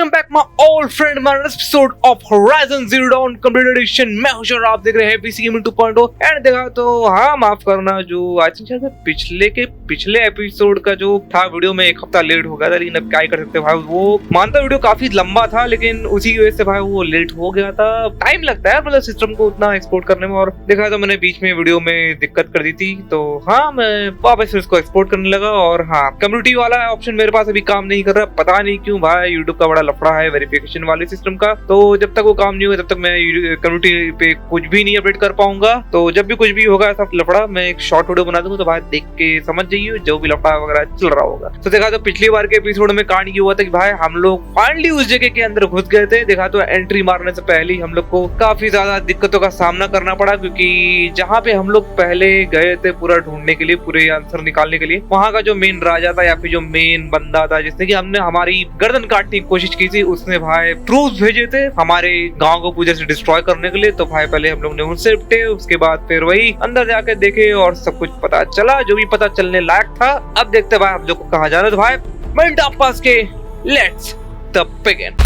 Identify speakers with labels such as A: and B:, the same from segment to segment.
A: Welcome back my old friend my episode of Horizon zero don complete Edition. मैं हूं और आप देख रहे हैं पीसी गेमिंग 2.0 एंड देखा तो हाँ माफ करना जो आई थिंक शायद पिछले एपिसोड का जो था वीडियो में एक हफ्ता लेट हो गया था, लेकिन अब क्या ही कर सकते भाई। वो मानता वीडियो काफी लंबा था लेकिन उसी की वजह से भाई वो लेट हो गया था। टाइम लगता है मतलब सिस्टम को उतना एक्सपोर्ट करने में, और देखा तो मैंने बीच में वीडियो में दिक्कत कर दी थी, तो हाँ मैं वापस इसको एक्सपोर्ट करने लगा। और हाँ कम्युनिटी वाला ऑप्शन मेरे पास अभी काम नहीं कर रहा, पता नहीं क्यों भाई। यूट्यूब का बड़ा लफड़ा है वेरिफिकेशन वाले सिस्टम का, तो जब तक वो काम नहीं होगा तब तक मैं कम्युनिटी पे कुछ भी नहीं अपडेट कर पाऊंगा। तो जब भी कुछ भी होगा ऐसा लफड़ा मैं एक शॉर्ट वीडियो बना दूंगा, तो भाई देख के समझ जाइए जो भी लफड़ा वगैरह चल रहा होगा। तो देखा तो पिछली बार के एपिसोड में कांड ये हुआ था कि भाई हम लोग फाइनली उस जगह के अंदर घुस गए थे। देखा तो एंट्री मारने से पहले ही हम लोग को काफी ज्यादा दिक्कतों का सामना करना पड़ा, क्योंकि जहाँ पे हम लोग पहले गए थे पूरा ढूंढने के लिए, पूरे आंसर निकालने के लिए, वहाँ का जो मेन राजा था या फिर जो मेन बंदा था जिसने कि हमने हमारी गर्दन काटने की कोशिश की थी, उसने भाई ट्रूप्स भेजे थे हमारे गांव को पूरे से डिस्ट्रॉय करने के लिए। तो भाई पहले हम लोग ने उनसे निपटे, उसके बाद फिर वही अंदर जाके देखे और सब कुछ पता चला जो भी पता चलने लायक था। अब देखते भाई हम लोग को कहाँ जाना। तो भाई मेल्ट अप पास के let's the begin.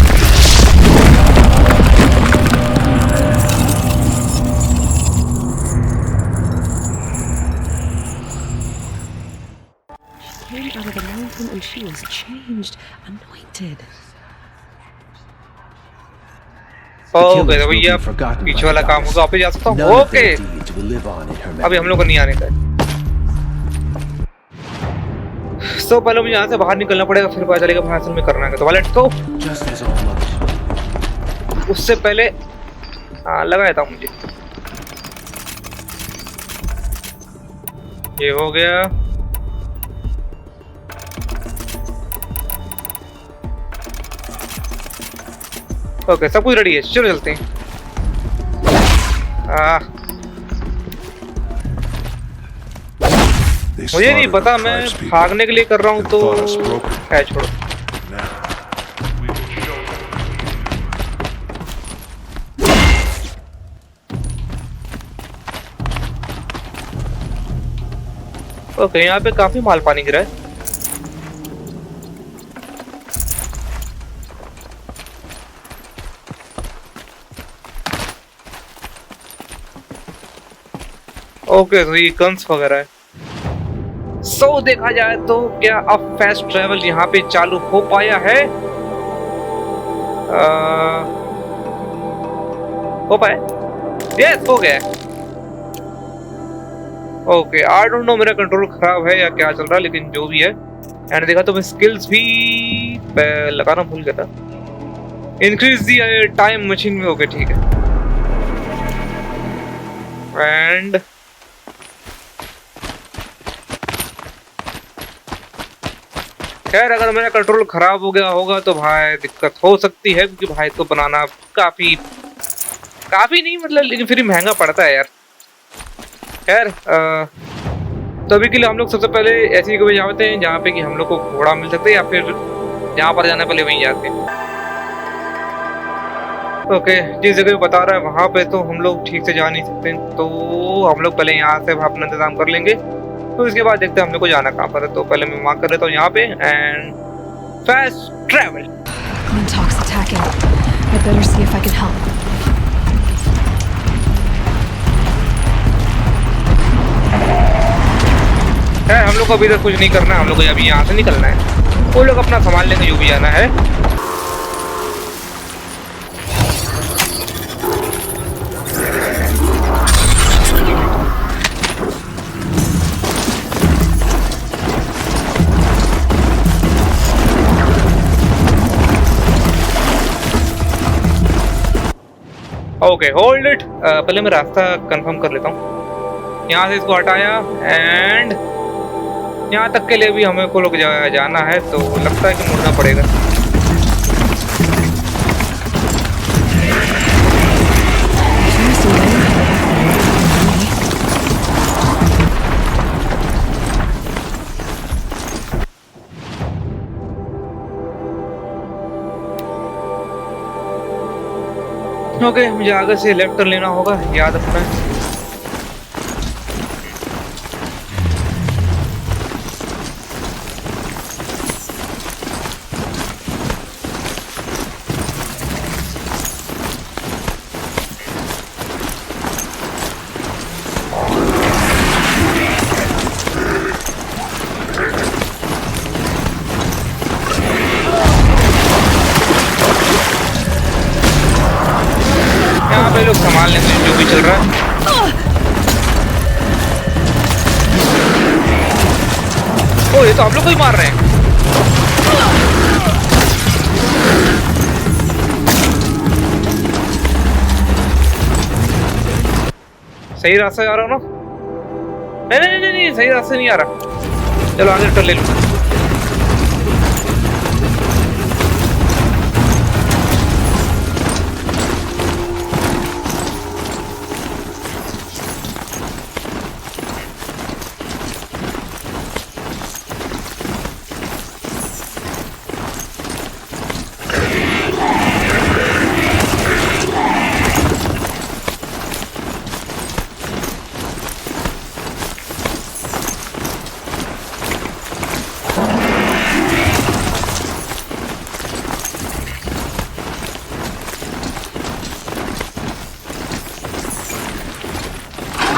B: Came out of the mountain and she was changed, anointed.
A: Okay तो भैया पीछे वाला काम होगा, वापस जा सकता हूँ। ओके अभी हम लोग को नहीं आने का। तो पहले मुझे यहाँ से बाहर निकलना पड़ेगा, फिर पता चलेगा भाई असल में करना है। तो लेट्स गो। उससे पहले लगाया था मुझे, ये हो गया। ओके सब कुछ रेडी है, चलो चलते हैं। मुझे नहीं पता, मैं भागने के लिए कर रहा हूँ तो है, छोड़ो। ओके यहाँ पे काफी माल पानी गिरा है। ओके तो ये गन्स वगैरह है। सो देखा जाए तो क्या अब फास्ट ट्रैवल यहाँ पे चालू हो पाया है? हो पाया? यस हो गया। ओके आई डोंट नो मेरा कंट्रोल खराब है या क्या चल रहा है, लेकिन जो भी है। एंड देखा तो मैं स्किल्स भी लगाना भूल गया था। इंक्रीज दी टाइम मशीन में। ओके ठीक है। एंड खैर अगर मेरा कंट्रोल खराब हो गया होगा तो भाई दिक्कत हो सकती है, क्योंकि भाई को बनाना काफी नहीं मतलब, लेकिन फिर महंगा पड़ता है यार। खैर तो अभी के लिए हम लोग सबसे पहले ऐसी जगह जाते हैं जहाँ पे कि हम लोग को घोड़ा मिल सकता है, या फिर जहाँ पर जाना पहले वहीं जाते हैं। ओके जिस जगह बता रहा है वहाँ पे तो हम लोग ठीक से जा नहीं सकते, तो हम लोग पहले यहाँ से अपना इंतजाम कर लेंगे, तो इसके बाद देखते हैं हम लोग को जाना कहाँ पर है। तो पहले मैं मार्क कर लेता हूँ यहाँ पे एंड फास्ट ट्रैवल। हम लोग को अभी तक कुछ नहीं करना है, हम लोग को अभी यहाँ से निकलना है। वो लोग अपना सामान लेंगे जो भी जाना है। ओके होल्ड इट, पहले मैं रास्ता कंफर्म कर लेता हूँ। यहाँ से इसको हटाया एंड यहाँ तक के लिए भी हमें को लोग जाना है, तो लगता है कि मुड़ना पड़ेगा। ओके मुझे आगे से लेफ्ट कर लेना होगा, याद रखना है। ओ ये तो आप लोग को ही मार रहे हैं। सही रास्ता जा रहा हूँ ना? नहीं नहीं नहीं नहीं, सही रास्ते नहीं आ रहा। चलो आगे टर्न ले लूँ।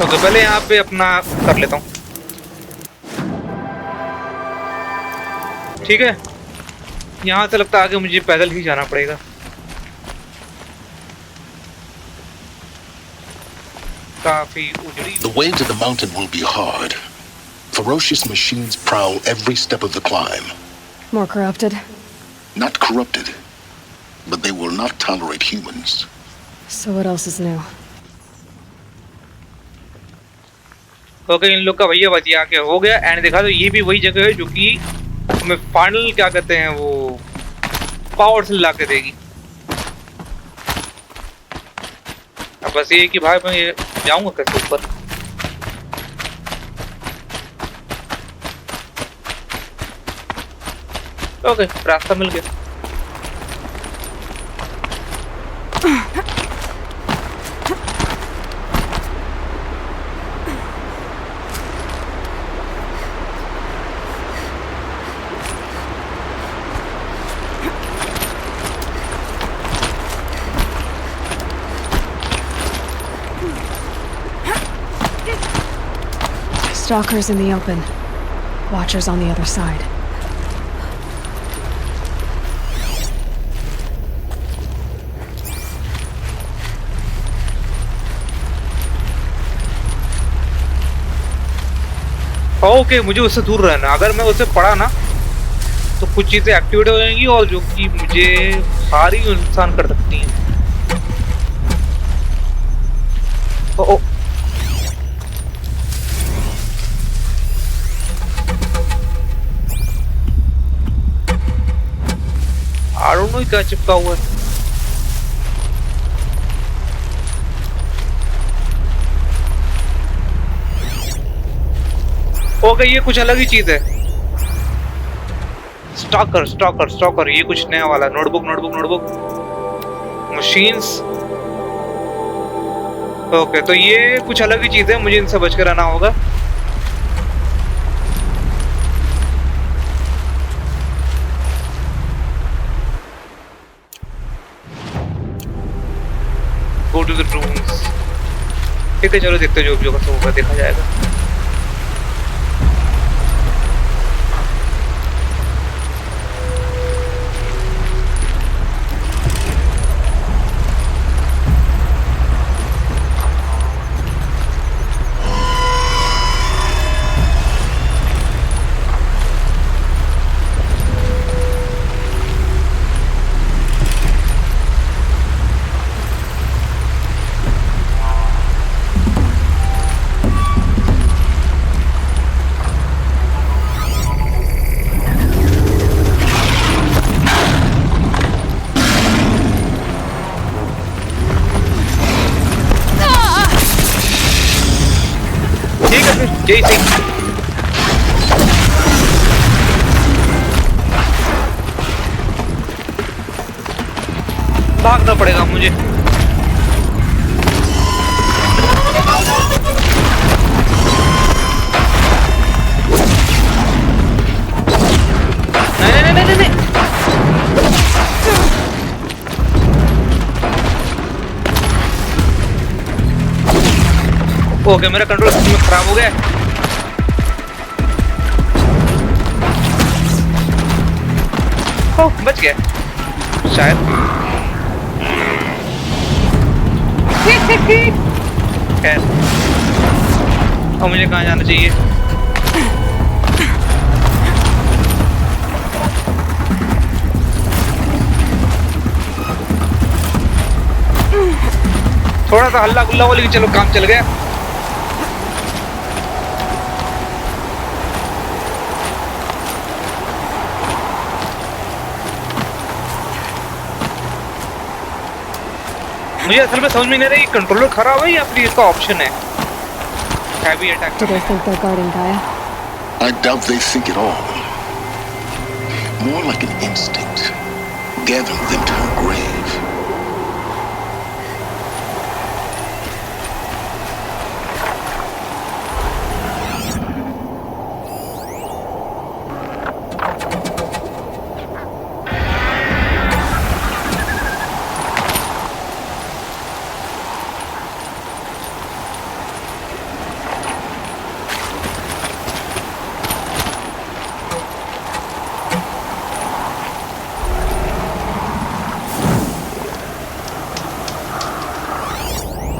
A: तो पहले यहाँ पे अपना कर लेता हूँ। ठीक है, यहाँ से लगता है आगे मुझे पैदल ही जाना पड़ेगा। काफी उजड़ी।
C: The way to the mountain will be hard. Ferocious machines prowl every step of the climb.
B: More corrupted?
C: Not corrupted, but they will not tolerate humans.
B: So what else is new?
A: Okay, इन लोग का भैया बतिया के हो गया। And देखा तो ये भी वही जगह है जो कि हमें फाइनल क्या कहते हैं वो पावर से ला के देगी। अब बस ये कि भाई मैं जाऊंगा कैसे ऊपर। ओके, रास्ता मिल गया।
B: Stalkers in the open. Watchers on the other side.
A: Okay, मुझे उससे दूर रहना। अगर मैं उससे पड़ा ना तो कुछ चीजें एक्टिवेट हो जाएंगी और जो कि मुझे सारी नुकसान कर सकती हैं। ओ आई डोंट नो क्या चिपका हुआ है। ओके, ये कुछ अलग ही चीज है। स्टॉकर स्टॉकर स्टॉकर, ये कुछ नया वाला। Notebook notebook notebook machines. Okay, तो ये कुछ अलग ही चीज है, मुझे इनसे बच कर रहना होगा। Go to the rooms. ठीक है, चलो देखते जो भी होगा देखा जाएगा। यही सही। भागना पड़ेगा मुझे। नहीं नहीं नहीं नहीं नहीं। ओके, मेरा कंट्रोल सिस्टम खराब हो गया। ओह, बच गया शायद। खैर, अब मुझे कहाँ जाना चाहिए? थोड़ा सा हल्ला गुल्ला हो, लेकिन चलो काम चल गया। मुझे असल में समझ में नहीं रही कंट्रोलर खराब है या फिर इसका ऑप्शन है heavy attack.
B: Do they think they're guarding Gaia?
C: I doubt they think at all. More like an instinct, gathering them to her grave.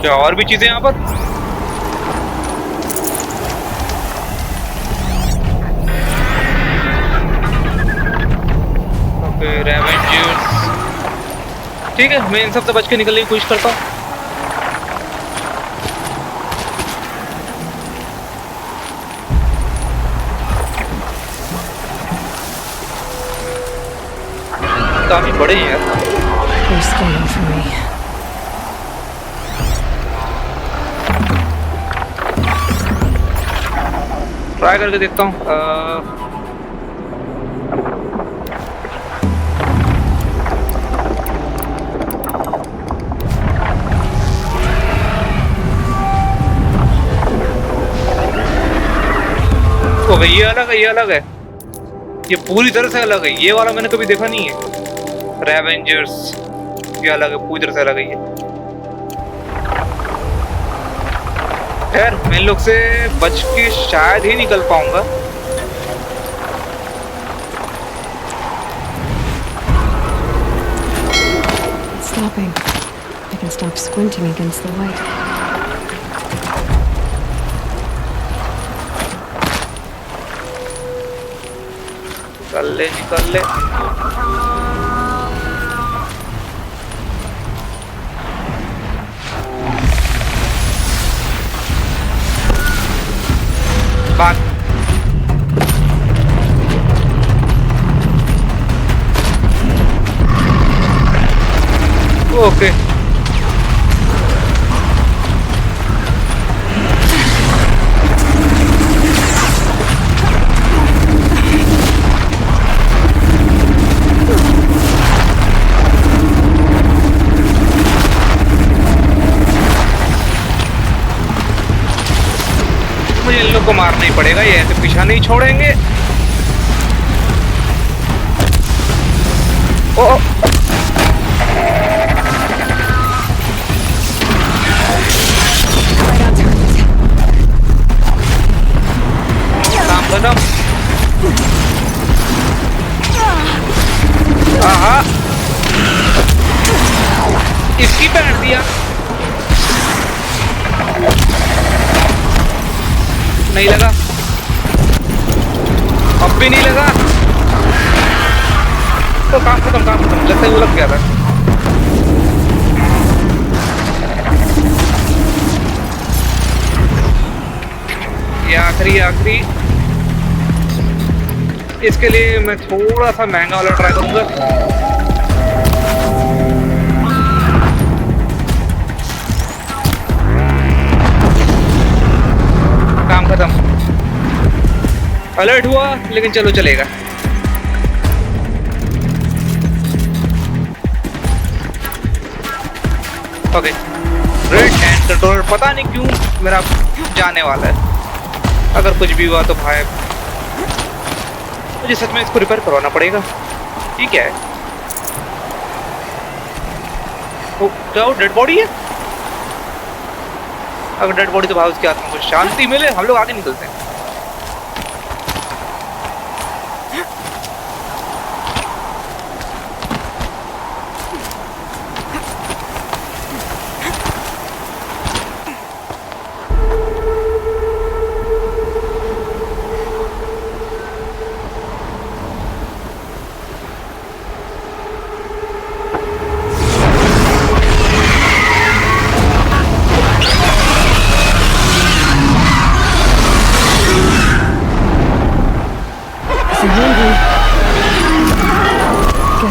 A: क्या और भी चीजें यहाँ पर? Okay, Revengers. ठीक है, मैं इन सब से बच के निकलने की कोशिश करता हूँ। काफी बड़े हैं यार।
B: They're scanning for me.
A: Try करके देखता हूँ। ओके, ये अलग है, ये अलग है, ये पूरी तरह से अलग है। ये वाला मैंने कभी देखा नहीं है। रेवेंजर्स ये अलग है, पूरी तरह से अलग है ये। खैर, मैं इन लोग से बच के शायद ही निकल पाऊंगा।
B: It's stopping. I can stop squinting against the light.
A: निकल ले, निकल ले। बात ओके। मुझे इन लोग को मारना ही पड़ेगा, ये ऐसे पीछा नहीं छोड़ेंगे। ओ काम खत्म। आहा, इसकी पैर दिया, नहीं लगा, अब भी नहीं लगा, तो काम खत्म, काम खत्म। लगता है वो लग गया था। ये आखिरी आखिरी, इसके लिए मैं थोड़ा सा महंगा वाला ट्राई करूंगा। काम खत्म, अलर्ट हुआ, लेकिन चलो चलेगा। ओके, रेड हैंड कंट्रोलर पता नहीं क्यों मेरा जाने वाला है। अगर कुछ भी हुआ तो भाई मुझे सच में इसको रिपेयर करवाना पड़ेगा। ठीक है, तो क्या वो डेड बॉडी है? अगर डेड बॉडी तो भाई उसके आत्मा को शांति मिले। हम लोग आगे निकलते हैं।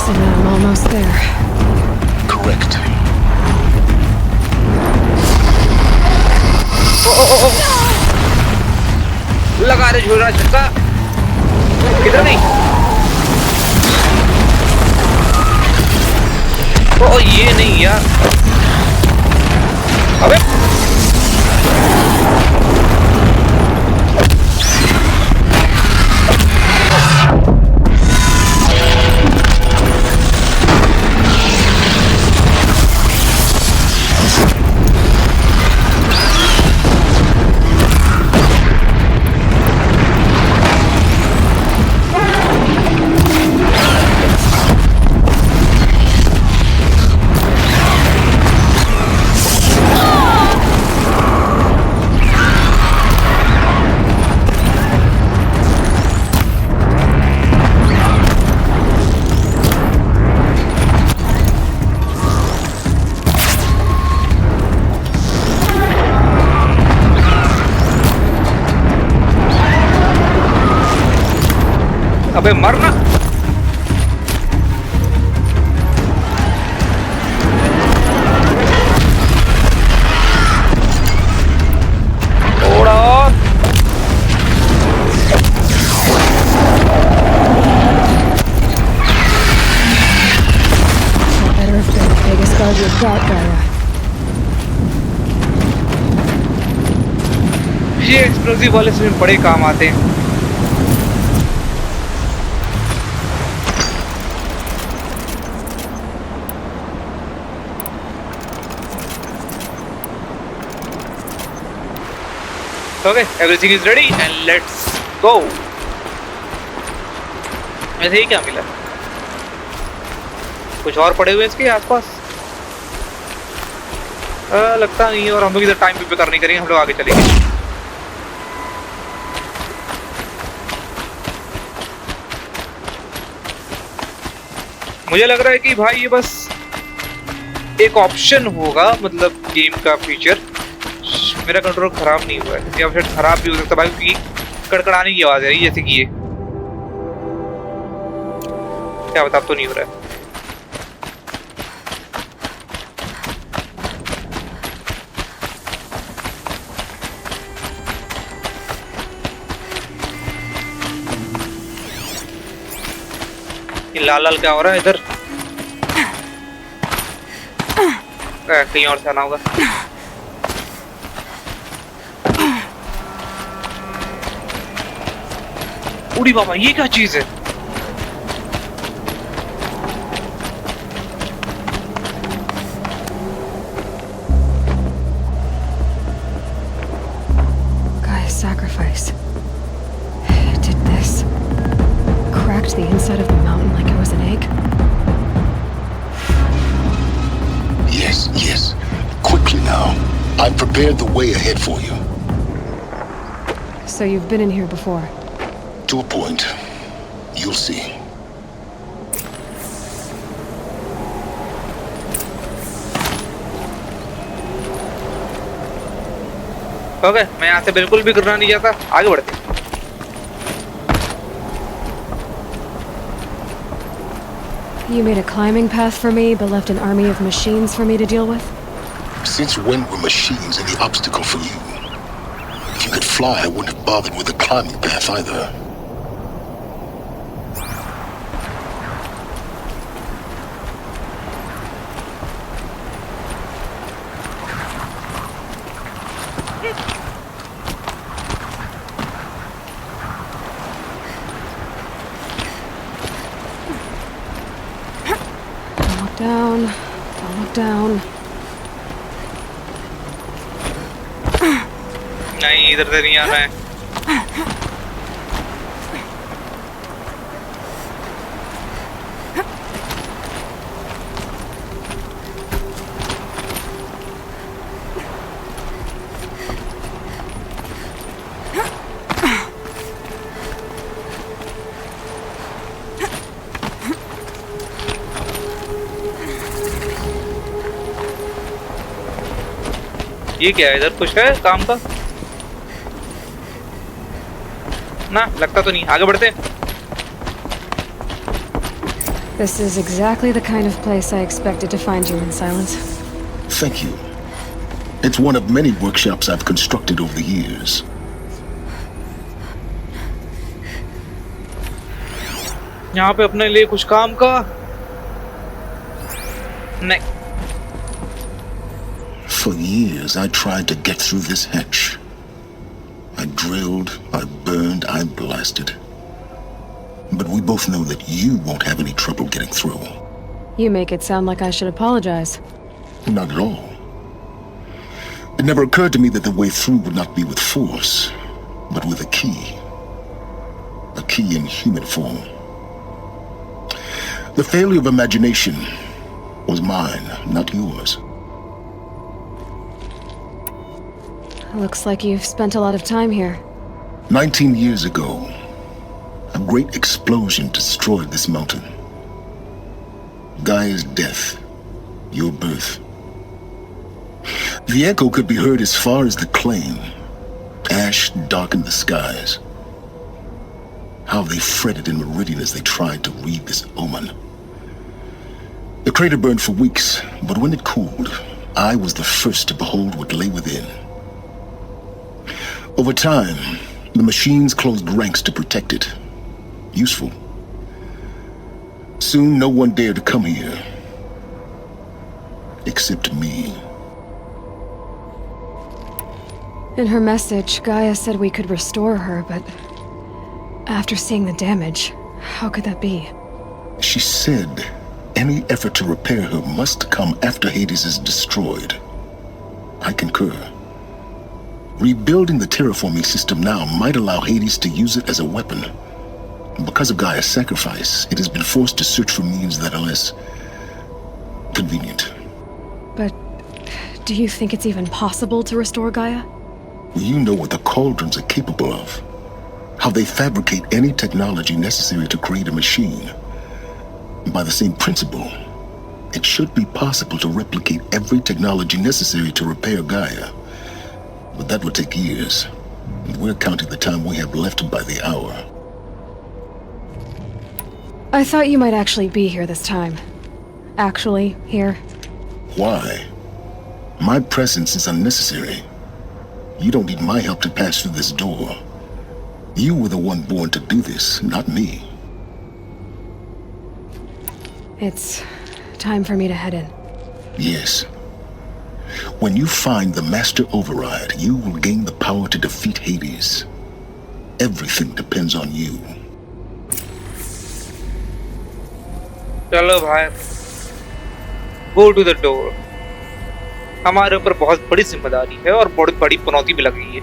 B: Guessing that I'm almost there.
C: Correct.
A: लगा दे झोला छक्का। किधर गई? ओ ये नहीं यार। अबे अबे मरना। थोड़ा और।
B: Better have been the biggest guard you've got, Gaia.
A: ये एक्सप्लोसिव वाले इसमें बड़े काम आते हैं। Okay, everything is ready and let's go. ऐसे ही क्या मिला? कुछ और पड़े हुए इसके आसपास? लगता नहीं है और हम लोग इधर टाइम पे करनी करेंगे, हम लोग आगे चलेंगे। मुझे लग रहा है कि भाई ये बस एक ऑप्शन होगा, मतलब गेम का फीचर। मेरा कंट्रोल खराब नहीं हुआ है या फिर खराब भी हो सकता है भाई, क्योंकि कड़कड़ाने की आवाज आ रही है जैसे कि ये क्या बता तो नहीं हो रहा है। ये लाल लाल क्या हो रहा है इधर? कहीं और से आना होगा। उड़ी बाबा, ये क्या चीज है?
B: Gaia's sacrifice. It did this. Cracked the inside of the mountain like it was an egg.
C: Yes, yes. Quickly now. I've prepared the way ahead for you.
B: So you've been in here before?
C: To a point. You'll see.
A: Okay, मैं यहाँ से बिल्कुल भी गिरना नहीं चाहता। आगे बढ़ते।
B: You made a climbing path for me, but left an army of machines for me to deal with?
C: Since when were machines any obstacle for you? If you could fly, I wouldn't have bothered with the climbing path either.
B: Don't look down.
A: नहीं, इधर से नहीं आना है। ये क्या है? इधर कुछ है काम का? ना लगता तो नहीं। आगे बढ़ते हैं।
B: This is exactly the kind of place I expected to find you in, Silence.
C: Thank you. It's one of many workshops I've constructed over the years.
A: यहाँ पे अपने लिए कुछ काम का नहीं.
C: For years, I tried to get through this hatch. I drilled, I burned, I blasted. But we both know that you won't have any trouble getting through.
B: You make it sound like I should apologize.
C: Not at all. It never occurred to me that the way through would not be with force, but with a key. A key in human form. The failure of imagination was mine, not yours.
B: Looks like you've spent a lot of time here.
C: 19 years ago, a great explosion destroyed this mountain. Gaia's death, your birth. The echo could be heard as far as the claim. Ash darkened the skies. How they fretted in meridian as they tried to read this omen. The crater burned for weeks, but when it cooled, I was the first to behold what lay within. Over time, the machines closed ranks to protect it. Useful. Soon, no one dared to come here. Except me.
B: In her message, Gaia said we could restore her, but after seeing the damage, how could that be?
C: She said any effort to repair her must come after Hades is destroyed. I concur. Rebuilding the terraforming system now might allow Hades to use it as a weapon. Because of Gaia's sacrifice, it has been forced to search for means that are less convenient.
B: But do you think it's even possible to restore Gaia?
C: You know what the cauldrons are capable of. How they fabricate any technology necessary to create a machine. By the same principle, it should be possible to replicate every technology necessary to repair Gaia. But that would take years. And we're counting the time we have left by the hour.
B: I thought you might actually be here this time. Actually, here.
C: Why? My presence is unnecessary. You don't need my help to pass through this door. You were the one born to do this, not me.
B: It's time for me to head in.
C: Yes. When you find the Master Override, you will gain the power to defeat Hades. Everything depends on you.
A: चलो भाई, गो to the door. हमारे ऊपर बहुत बड़ी जिम्मेदारी है और बहुत बड़ी चुनौती भी लग गई है.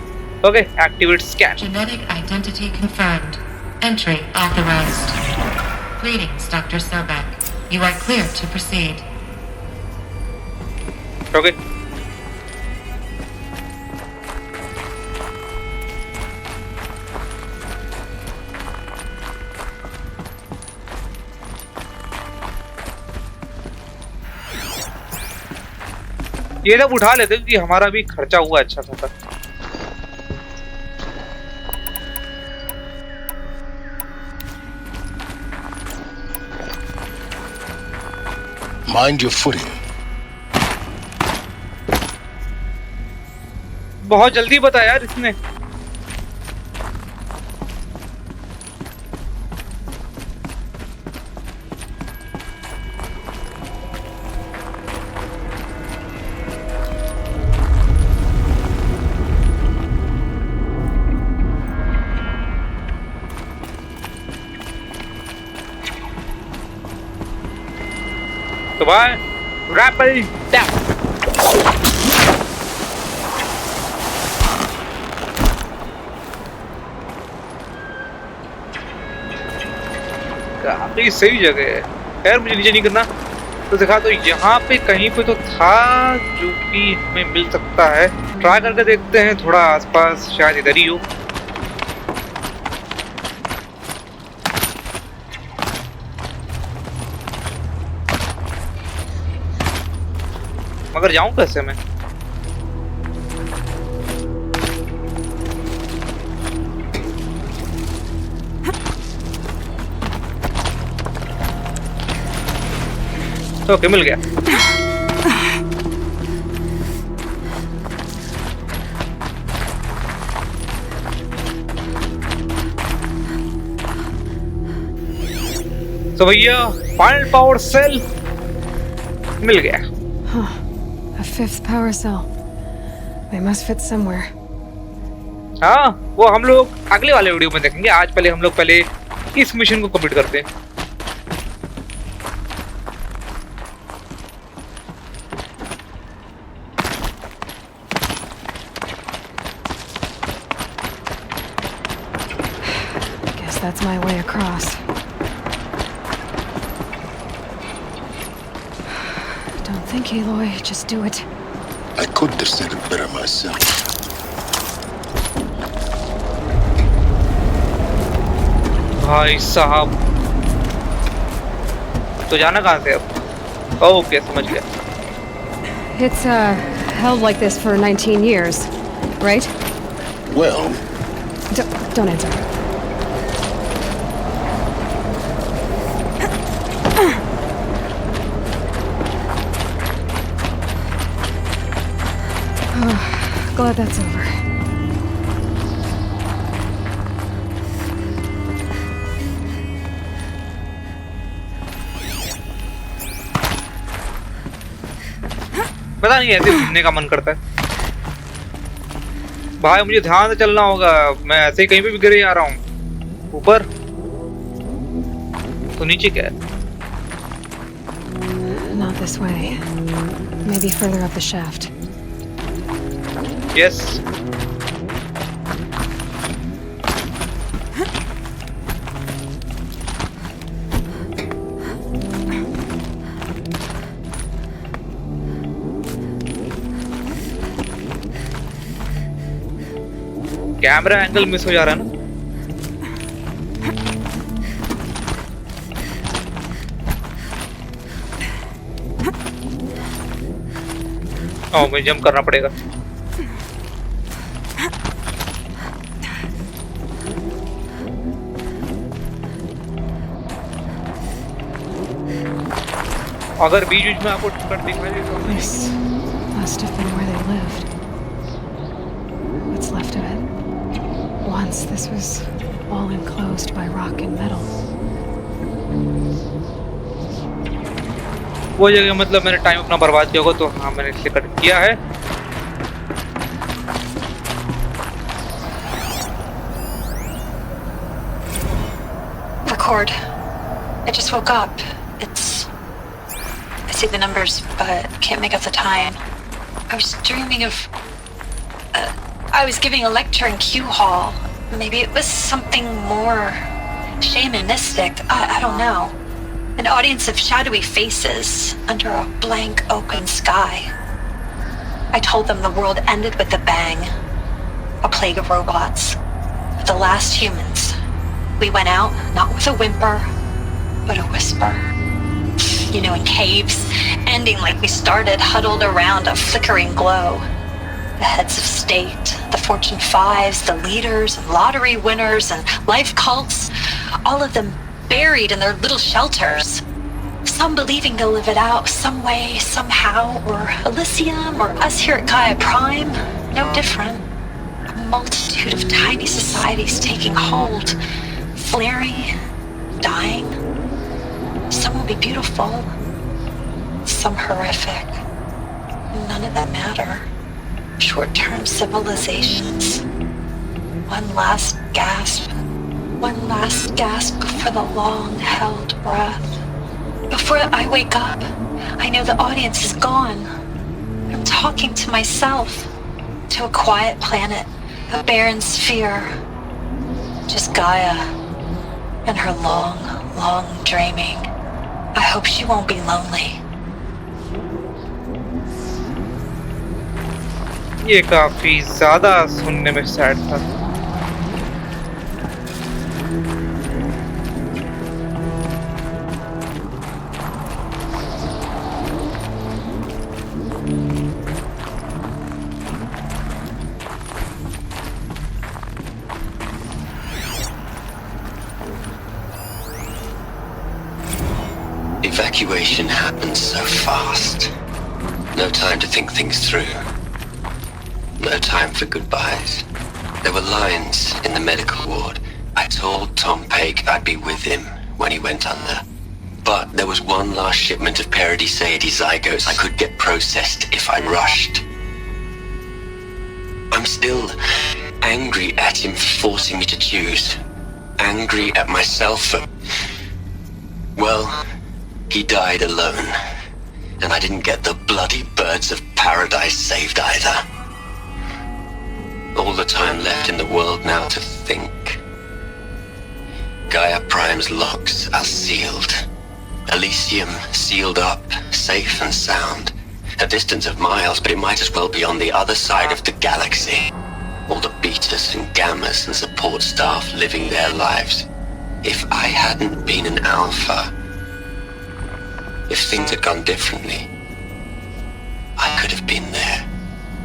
A: Okay, activate scan.
D: Genetic identity confirmed. Entry authorized. Greetings, Dr. Sobek. You are clear to proceed.
A: Okay. ये सब उठा लेते क्योंकि हमारा भी खर्चा हुआ अच्छा खासा.
C: Mind your footing.
A: बहुत जल्दी बता यार इसने. तो भाई रैपल टैप. काफी सही जगह है. खैर मुझे नीचे नहीं करना. तो देखा तो यहाँ पे कहीं पे तो था जो कि हमें मिल सकता है. ट्राई करके देखते हैं थोड़ा आसपास, शायद इधर ही हो. मगर जाऊं कैसे मैं? ओके मिल गया। तो भैया फाइनल पावर सेल मिल गया।
B: A fifth power cell. They must fit somewhere.
A: हाँ वो हम लोग अगले वाले वीडियो में देखेंगे। आज पहले हम लोग पहले इस मिशन को कंप्लीट करते हैं।
B: Guess that's my way across. Don't think, Aloy. Just do it.
C: I couldn't have said it better myself.
A: भाई साहब तो जाना कहाँ से अब? ओके समझ गया।
B: It's held like this for 19 years, right?
C: Well,
B: Don't answer. Glad that's over.
A: पता नहीं ऐसे घूमने का मन करता है। भाई मुझे ध्यान से चलना होगा, मैं ऐसे ही कहीं पे भी गिरे जा रहा हूँ। ऊपर तो नीचे क्या है?
B: Not this way. Maybe further up the shaft.
A: Yes camera angle miss हो जा रहा है ना। ओ मुझे जंप करना पड़ेगा। अगर बीच बीच में आपको टिकट दिखाई दे तो
B: This must have been where they lived. What's left of it? Once this was all enclosed by rock and metal.
A: वो जगह मतलब मैंने टाइम अपना बर्बाद किया होगा तो हाँ मैंने इसलिए कट किया है।
E: Record. I just woke up. I see the numbers, but can't make out the time. I was dreaming of... I was giving a lecture in Q Hall. Maybe it was something more shamanistic. I don't know. An audience of shadowy faces under a blank open sky. I told them the world ended with a bang. A plague of robots. The last humans. We went out, not with a whimper, but a whisper. You know, in caves, ending like we started, huddled around a flickering glow. The heads of state, the Fortune 5s, the leaders, and lottery winners, and life cults, all of them buried in their little shelters. Some believing they'll live it out some way, somehow, or Elysium, or us here at Gaia Prime, no different. A multitude of tiny societies taking hold, flaring, dying. Some will be beautiful, some horrific. None of them matter. Short-term civilizations. One last gasp. One last gasp before the long-held breath. Before I wake up, I know the audience is gone. I'm talking to myself. To a quiet planet, a barren sphere. Just Gaia and her long, long dreaming. I hope she won't be lonely.
A: ये काफी ज्यादा सुनने में sad था।
F: Evacuation happened so fast. No time to think things through. No time for goodbyes. There were lines in the medical ward. I told Tom Paik I'd be with him when he went under. But there was one last shipment of Paradiseidae zygotes I could get processed if I rushed. I'm still angry at him for forcing me to choose. Angry at myself for... Well, he died alone. And I didn't get the bloody birds of paradise saved either. All the time left in the world now to think. Gaia Prime's locks are sealed. Elysium sealed up, safe and sound. A distance of miles, but it might as well be on the other side of the galaxy. All the betas and gammas and support staff living their lives. If I hadn't been an alpha, if things had gone differently, I could have been there.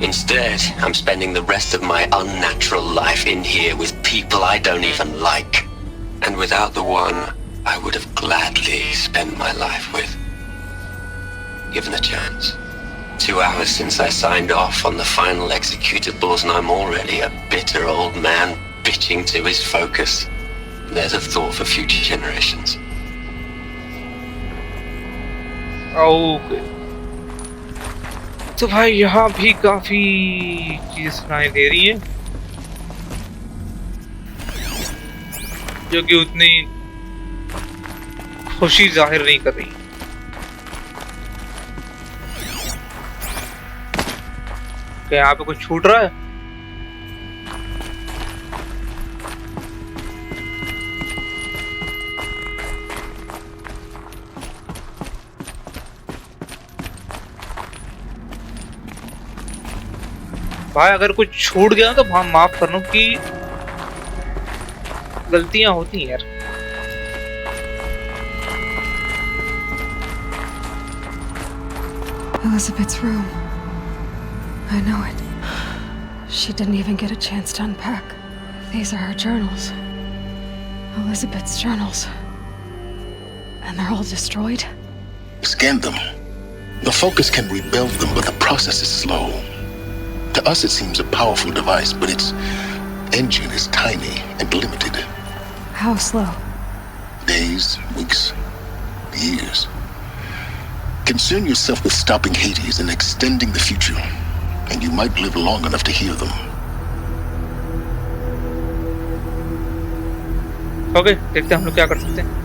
F: Instead, I'm spending the rest of my unnatural life in here with people I don't even like. And without the one I would have gladly spent my life with. Given a chance. 2 hours since I signed off on the final executables and I'm already a bitter old man bitching to his focus. There's a thought for future generations.
A: Okay तो भाई यहाँ भी काफी चीजें सुनाई दे रही हैं जो कि उतनी खुशी जाहिर नहीं कर रही। क्या यहाँ पे कुछ छूट रहा है? भाई अगर कुछ छूट गया तो माफ करना कि गलतियां होती हैं यार।
B: Elizabeth's room. I know it. She didn't even get a chance to unpack. These are her journals. Elizabeth's journals. And they're all destroyed?
C: Scan them. The Focus can rebuild them, but the process is slow. To us, it seems a powerful device, but its engine is tiny and limited.
B: How slow?
C: Days, weeks, years. Concern yourself with stopping Hades and extending the future, and you might live long enough to hear them.
A: Okay, देखते हैं हम लोग क्या कर सकते हैं।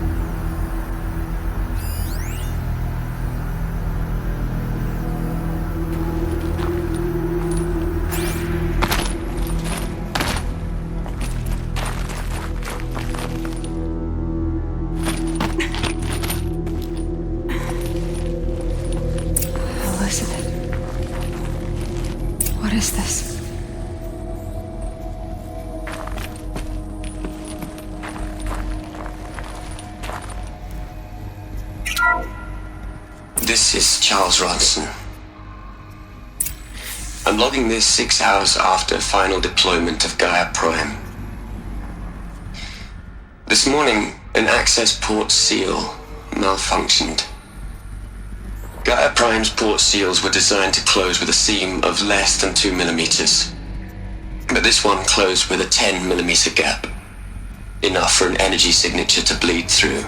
B: What is this?
F: This is Charles Ronson. I'm logging this 6 hours after final deployment of Gaia Prime. This morning, an access port seal malfunctioned. Gaia Prime's port seals were designed to close with a seam of less than 2 millimeters. But this one closed with a 10 millimeter gap. Enough for an energy signature to bleed through.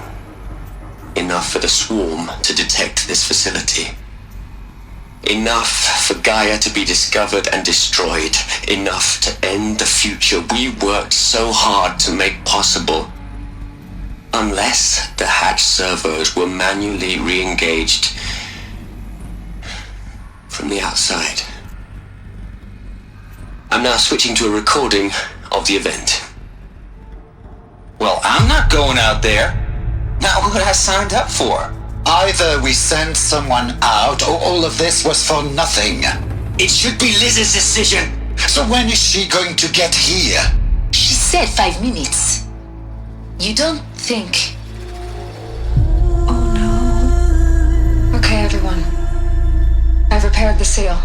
F: Enough for the swarm to detect this facility. Enough for Gaia to be discovered and destroyed. Enough to end the future we worked so hard to make possible. Unless the hatch servos were manually re-engaged from the outside. I'm now switching to a recording of the event.
G: Well, I'm not going out there. Not what I signed up for.
H: Either we send someone out, or all of this was for nothing.
G: It should be Liz's decision.
H: So when is she going to get here?
I: She said 5 minutes. You don't think...
B: Oh no. Okay, everyone. I've repaired the seal.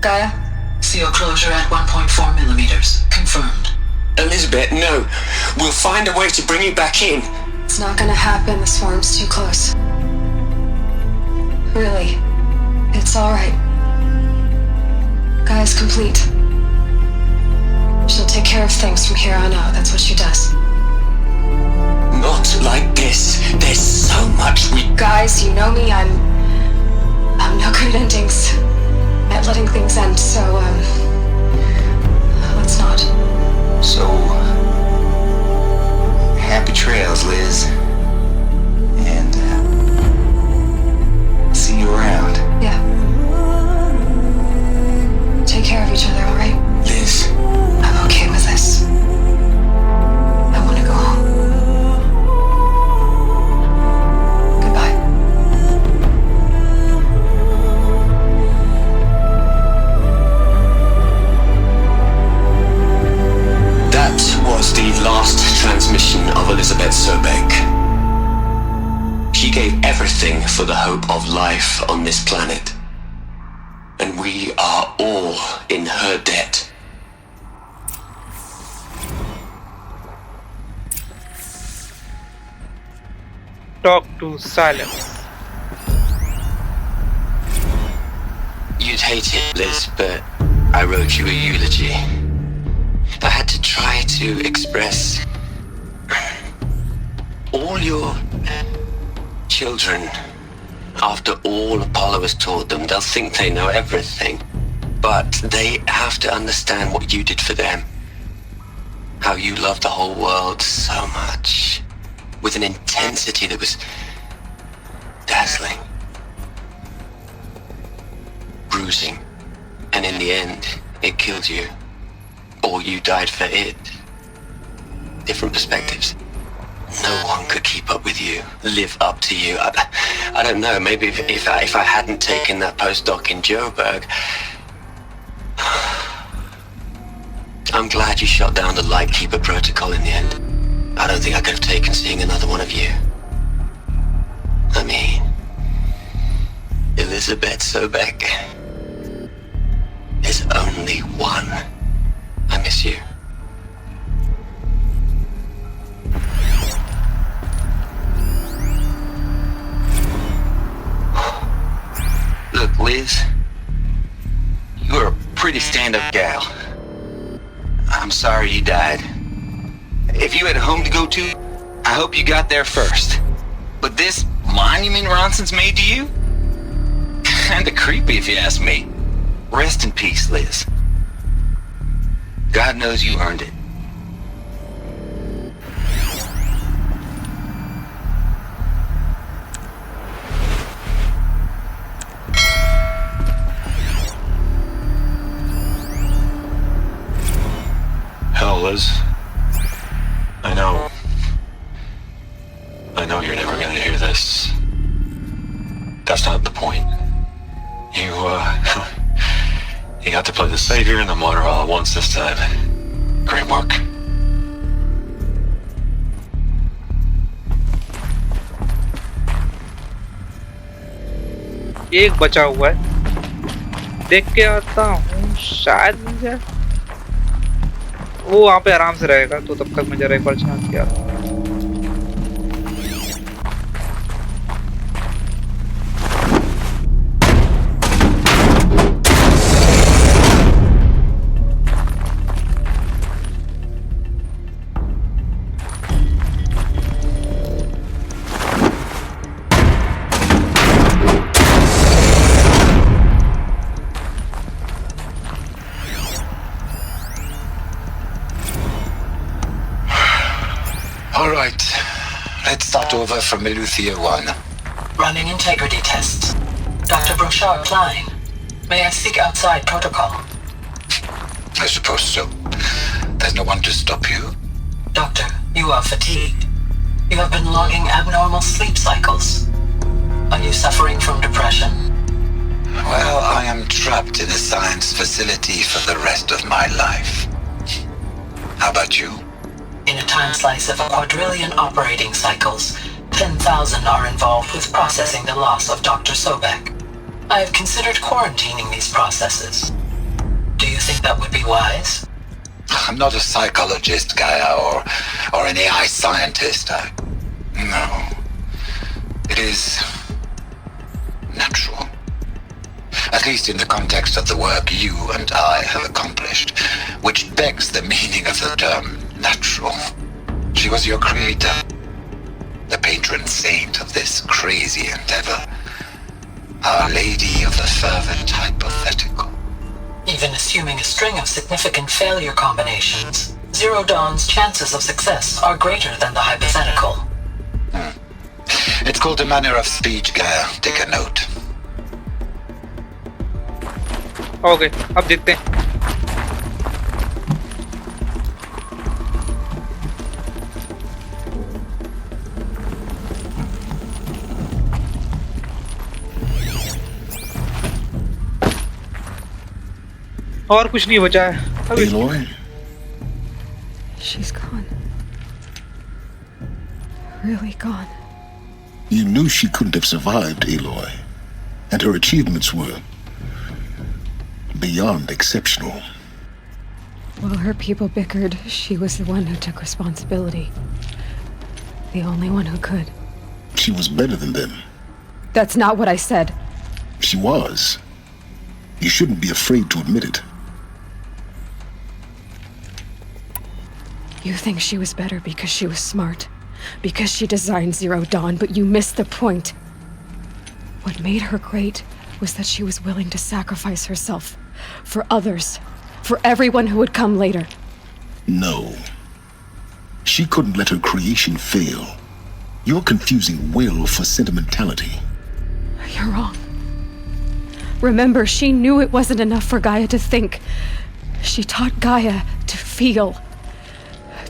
B: Gaia?
I: Seal closure at 1.4 millimeters. Confirmed.
F: Elizabeth, no. We'll find a way to bring you back in.
B: It's not gonna happen. The swarm's too close. Really. It's alright. Gaia's complete. She'll take care of things from here on out. That's what she does.
F: Not like this. There's so much we...
B: Guys, you know me. I'm no good at endings. At letting things end, so, let's not.
G: So, happy trails, Liz. And, see you around.
B: Yeah. Take care of each other, alright?
F: Liz.
B: I'm okay with this. I want to go home. Goodbye.
F: That was the last transmission of Elizabeth Sobek. She gave everything for the hope of life on this planet. And we are all in her debt.
A: Talk to silence.
F: You'd hate it, Liz, but I wrote you a eulogy. I had to try to express all your children. After all Apollo has taught them, they'll think they know everything. But they have to understand what you did for them. How you loved the whole world so much. With an intensity that was dazzling. Bruising. And in the end, it killed you. Or you died for it. Different perspectives. No one could keep up with you, live up to you. I don't know, maybe if I hadn't taken that postdoc in Joburg. I'm glad you shot down the Lightkeeper protocol in the end. I don't think I could have taken seeing another one of you. I mean, Elizabeth Sobek. There's only one. I miss you.
G: Look, Liz, you're a pretty stand-up gal. I'm sorry you died. If you had a home to go to, I hope you got there first. But this monument Ronson's made to you? Kinda creepy if you ask me. Rest in peace, Liz. God knows you earned it.
J: Hell, Liz. I know you're never gonna hear this. That's not the point. You got to play the savior and the martyr all at once this time. Great work.
A: एक बचा हुआ है, देख के आता हूँ, शायद मिल जाए। वो वहाँ पे आराम से रहेगा, तो तब तक मैं जरा एक बार झांक के आता हूँ।
H: Let's start over from Eleuthia 1.
K: Running integrity tests. Dr. Brochard Klein, may I seek outside protocol?
H: I suppose so. There's no one to stop you.
K: Doctor, you are fatigued. You have been logging abnormal sleep cycles. Are you suffering from depression?
H: Well, I am trapped in a science facility for the rest of my life. How about you?
K: In a time slice of a quadrillion operating cycles, 10,000 are involved with processing the loss of Dr. Sobek. I have considered quarantining these processes. Do you think that would be wise?
H: I'm not a psychologist, Gaia, or an AI scientist. No. It is natural. At least in the context of the work you and I have accomplished, which begs the meaning of the term natural. She was your creator, the patron saint of this crazy endeavor, Our Lady of the Fervent Hypothetical.
K: Even assuming a string of significant failure combinations, Zero Dawn's chances of success are greater than the hypothetical.
H: It's called a manner of speech, Gaia. Take a note.
A: Okay, अब देखते हैं. और कुछ नहीं बचा है.
C: Aloy?
B: She's gone. Really gone.
C: You knew she couldn't have survived, Aloy. And her achievements were beyond exceptional.
B: While her people bickered, she was the one who took responsibility. The only one who could.
C: She was better than them.
B: That's not what I said.
C: She was. You shouldn't be afraid to admit it.
B: You think she was better because she was smart, because she designed Zero Dawn, but you missed the point. What made her great was that she was willing to sacrifice herself for others, for everyone who would come later.
C: No. She couldn't let her creation fail. You're confusing will for sentimentality.
B: You're wrong. Remember, she knew it wasn't enough for Gaia to think. She taught Gaia to feel.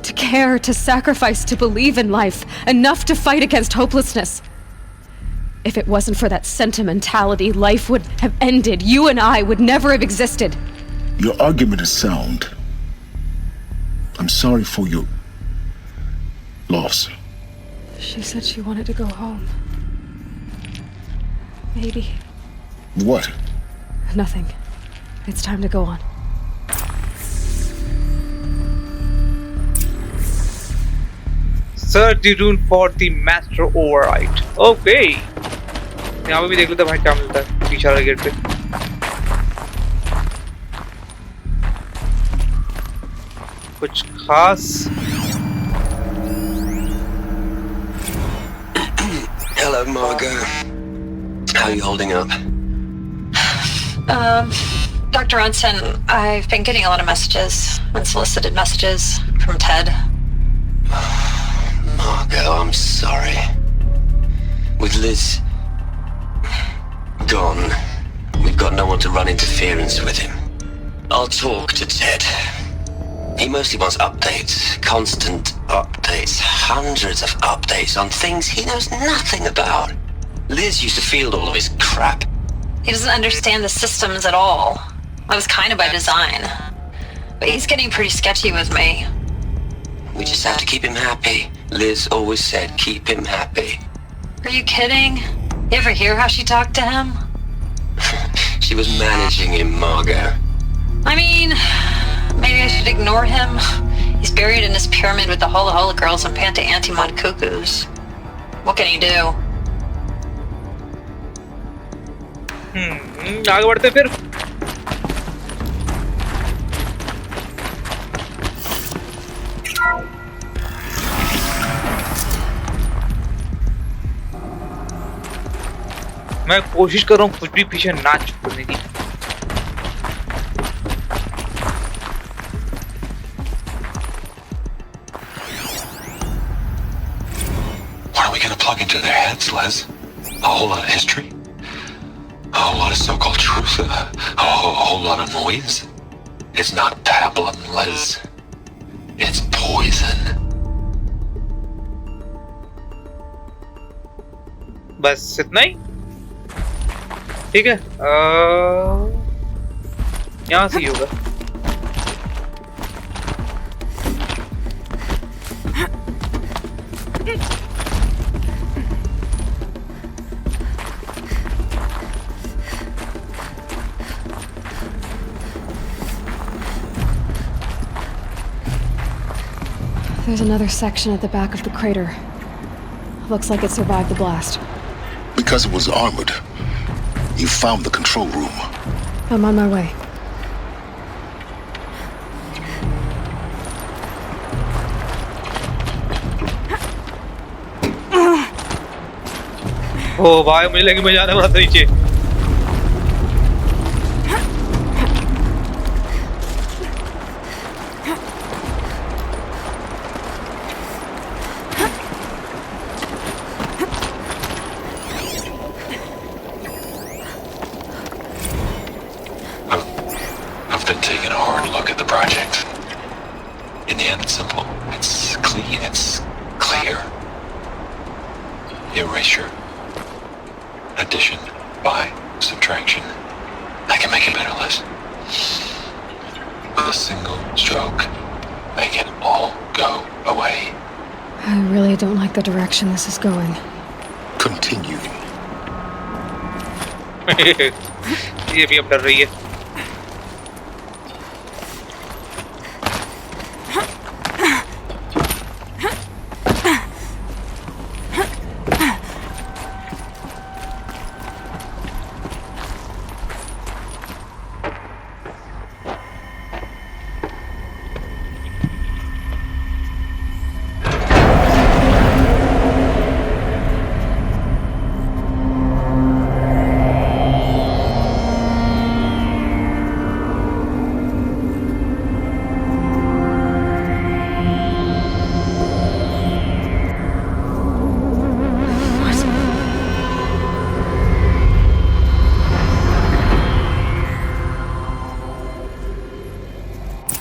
B: To care, to sacrifice, to believe in life, enough to fight against hopelessness. If it wasn't for that sentimentality, life would have ended. You and I would never have existed.
C: Your argument is sound. I'm sorry for your loss.
B: She said she wanted to go home. Maybe.
C: What?
B: Nothing. It's time to go on.
A: Search the rune for the master override. Okay. यहाँ पे भी देख लेते हैं भाई क्या मिलता है पीछे वाले गेट पे. कुछ खास.
F: Hello, Margot. How are you holding up?
E: Dr. Ronson, I've been getting a lot of messages, unsolicited messages from Ted.
F: Margot, I'm sorry. With Liz gone, we've got no one to run interference with him. I'll talk to Ted. He mostly wants updates, constant updates, hundreds of updates on things he knows nothing about. Liz used to field all of his crap.
E: He doesn't understand the systems at all. That was kind of by design. But he's getting pretty sketchy with me.
F: We just have to keep him happy. Liz always said keep him happy.
E: Are you kidding? You ever hear how she talked to him?
F: She was managing him, Margot.
E: I mean, maybe I should ignore him. He's buried in his pyramid with the Hola Hola girls and Panta Antimod cuckoos. What can he do?
A: आगे बढ़ते फिर. मैं कोशिश कर रहा हूँ कुछ भी पीछे ना छोड़ने की.
J: What are we gonna plug into their heads, Les? A whole lot of history? A whole lot of so-called truth? A whole lot of noise? It's not pablum, Les. It's poison.
A: बस इतना ही. ठीक है. यहाँ से ही होगा.
B: There's another section at the back of the crater. Looks like it survived the blast.
C: Because it was armored. You found the control room.
B: I'm on my way.
A: ओ भाई मुझे लगी मैं जाने वाला था नीचे.
J: I've been taking a hard look at the project. In the end, it's simple. It's clean. It's clear. Erasure. Addition, by, subtraction. I can make it better, Liz. With a single stroke, make it all go away.
B: I really don't like the direction this is going.
C: Continue.
A: ये भी अब डर रही है.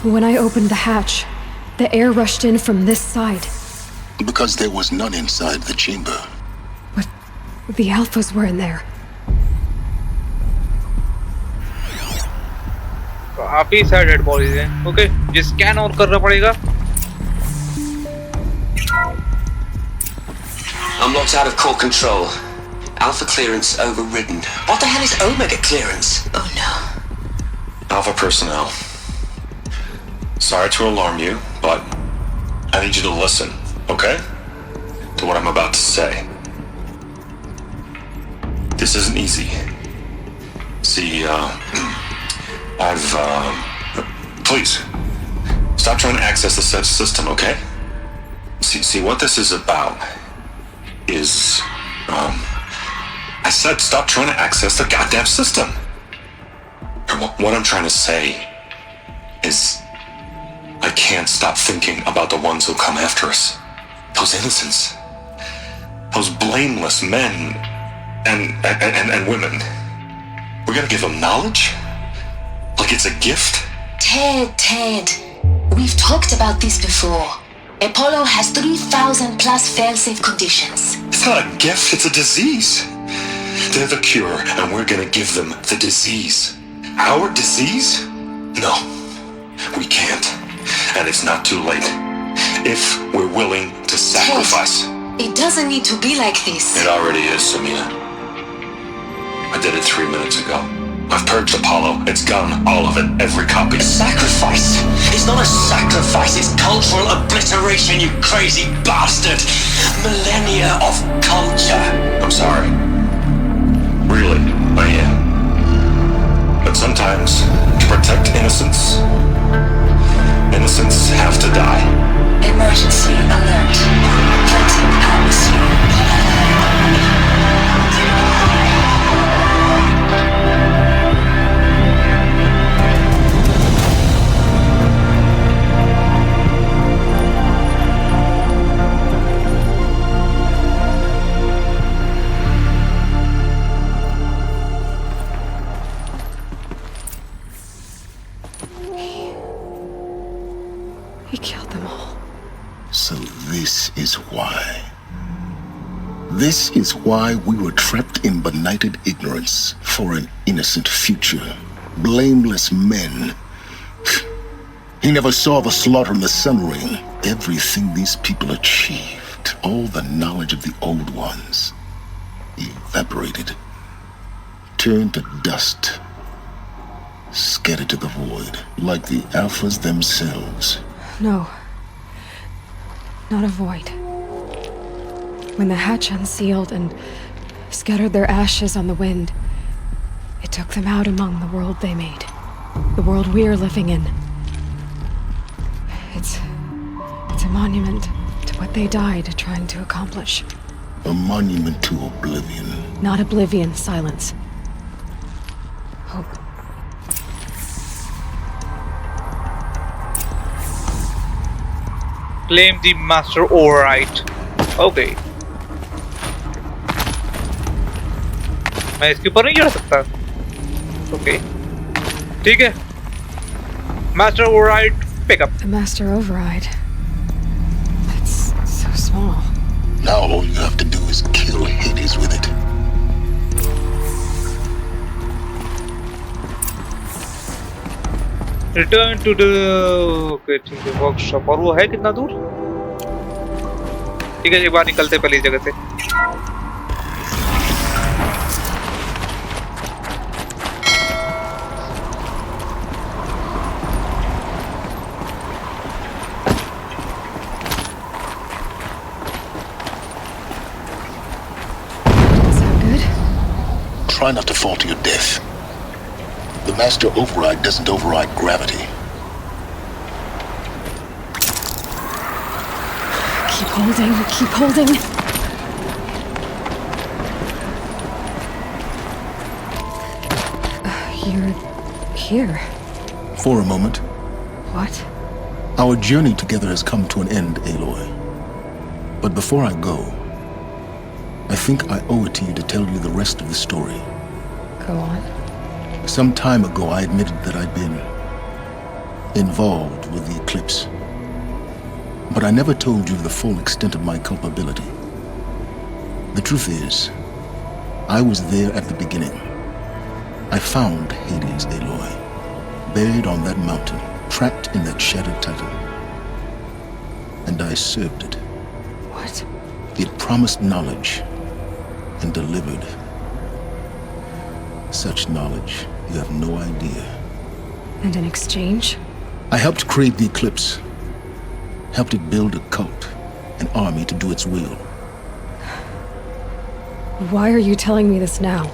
B: When I opened the hatch, the air rushed in from this side.
C: Because there was none inside the chamber.
B: But the alphas were in there.
A: काफी सारे dead bodies हैं. Okay, ये स्कैन और करना पड़ेगा.
F: I'm locked out of core control. Alpha clearance overridden. What the hell is Omega clearance? Oh no.
J: Alpha personnel. Sorry to alarm you, but I need you to listen, okay? To what I'm about to say. This isn't easy. See, please, stop trying to access the system, okay? See, what this is about is, I said stop trying to access the goddamn system. And what I'm trying to say is, I can't stop thinking about the ones who come after us. Those innocents. Those blameless men and women. We're gonna give them knowledge? Like it's a gift?
I: Ted. We've talked about this before. Apollo has 3,000 plus fail-safe conditions.
J: It's not a gift, it's a disease. They're the cure, and we're gonna give them the disease. Our disease? No, we can't. And it's not too late. If we're willing to sacrifice.
I: Ted, it doesn't need to be like this.
J: It already is, Samina. I did it 3 minutes ago. I've purged Apollo. It's gone. All of it. Every copy.
F: Sacrifice? It's not a sacrifice. It's cultural obliteration, you crazy bastard. Millennia of culture.
J: I'm sorry. Really, I am. But sometimes, to protect innocence, innocents have to die.
I: Emergency alert. Floating atmosphere.
B: He killed them all.
C: So this is why. This is why we were trapped in benighted ignorance for an innocent future. Blameless men. He never saw the slaughter in the Sun Ring. Everything these people achieved, all the knowledge of the old ones, evaporated, turned to dust, scattered to the void, like the Alphas themselves.
B: No. Not a void. When the hatch unsealed and scattered their ashes on the wind, it took them out among the world they made. The world we're living in. It's a monument to what they died trying to accomplish.
C: A monument to oblivion.
B: Not oblivion, silence. Hope.
A: Claim the master override. Okay. मैं इसके ऊपर नहीं चढ़ सकता. Okay. ठीक है. Master override. Pick up.
B: The master override. It's so small.
C: Now all you have to do is kill Hades with it.
A: Return to the okay, ठीक है वर्कशॉप. और वो है कितना दूर? ठीक है एक बार निकलते पहले इस जगह से.
B: Is that good?
C: Try not to fall to your death. The master override doesn't override gravity.
B: Keep holding, keep holding. You're here.
C: For a moment.
B: What?
C: Our journey together has come to an end, Aloy. But before I go, I think I owe it to you to tell you the rest of the story.
B: Go on.
C: Some time ago, I admitted that I'd been involved with the eclipse. But I never told you the full extent of my culpability. The truth is, I was there at the beginning. I found Hades, Aloy, buried on that mountain, trapped in that shattered titan. And I served it.
B: What?
C: It promised knowledge and delivered. Such knowledge, you have no idea.
B: And in exchange?
C: I helped create the eclipse. Helped it build a cult, an army to do its will.
B: Why are you telling me this now?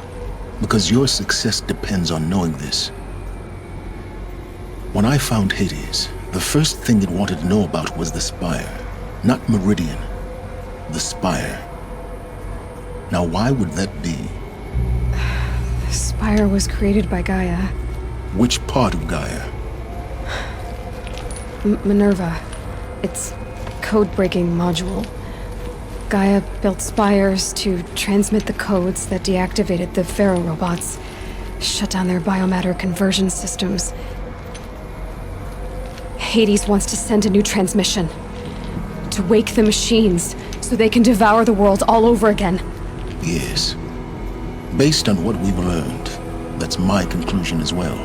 C: Because your success depends on knowing this. When I found Hades, the first thing it wanted to know about was the Spire. Not Meridian. The Spire. Now why would that be?
B: The Spire was created by Gaia.
C: Which part of Gaia?
B: Minerva. Its code-breaking module. Gaia built spires to transmit the codes that deactivated the Pharaoh robots, shut down their biomatter conversion systems. Hades wants to send a new transmission. To wake the machines, so they can devour the world all over again.
C: Yes. Based on what we've learned, that's my conclusion as well.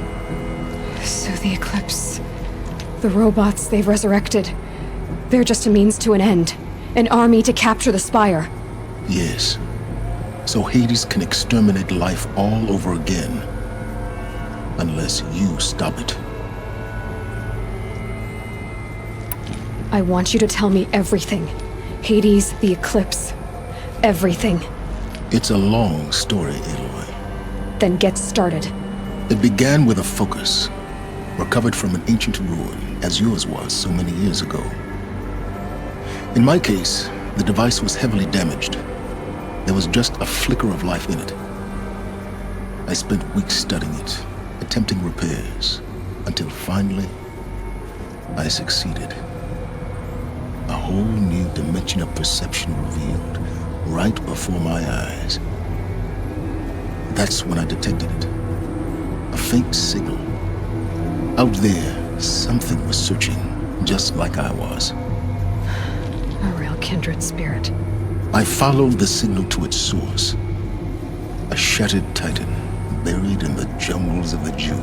B: So the Eclipse... the robots they've resurrected... they're just a means to an end. An army to capture the Spire.
C: Yes. So Hades can exterminate life all over again. Unless you stop it.
B: I want you to tell me everything. Hades, the Eclipse. Everything.
C: It's a long story, Aloy.
B: Then get started.
C: It began with a focus, recovered from an ancient ruin, as yours was so many years ago. In my case, the device was heavily damaged. There was just a flicker of life in it. I spent weeks studying it, attempting repairs, until finally, I succeeded. A whole new dimension of perception revealed, right before my eyes. That's when I detected it. A faint signal. Out there, something was searching, just like I was.
B: A real kindred spirit.
C: I followed the signal to its source. A shattered titan, buried in the jungles of the Jewel.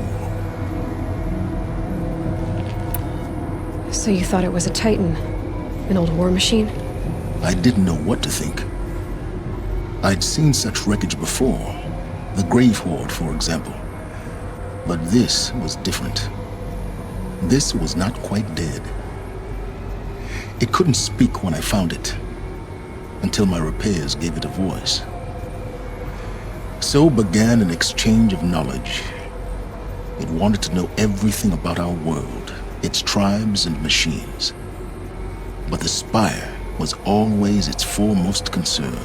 B: So you thought it was a titan? An old war machine?
C: I didn't know what to think. I'd seen such wreckage before. The Grave Horde, for example. But this was different. This was not quite dead. It couldn't speak when I found it. until my repairs gave it a voice. So began an exchange of knowledge. It wanted to know everything about our world, its tribes and machines. But the Spire was always its foremost concern.